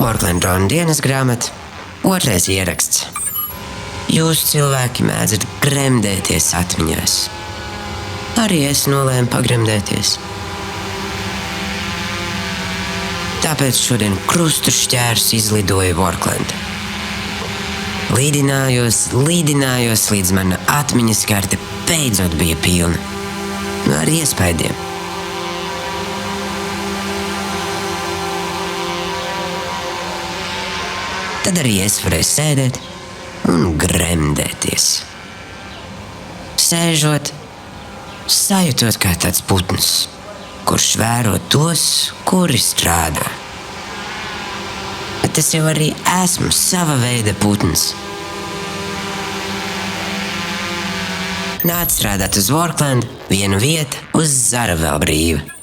Workland dienas grāmata, 2. ieraksts. Jūs cilvēki mēdzat gremdēties atmiņās. Arī es nolēmu pagremdēties. Tāpēc šodien krustu šķērs izlidoju Workland. Līdinājos, līdz mana atmiņas karte beidzot bija pilna. Ar iespaidiem. Tad arī es varēju sēdēt un gremdēties. Sēžot, sajūtot kā tāds putns, kurš vēro tos, kuri strādā. Bet es jau arī esmu sava veida putns. Nāc strādāt uz Workland, vienu vieta uz zara vēl brīva.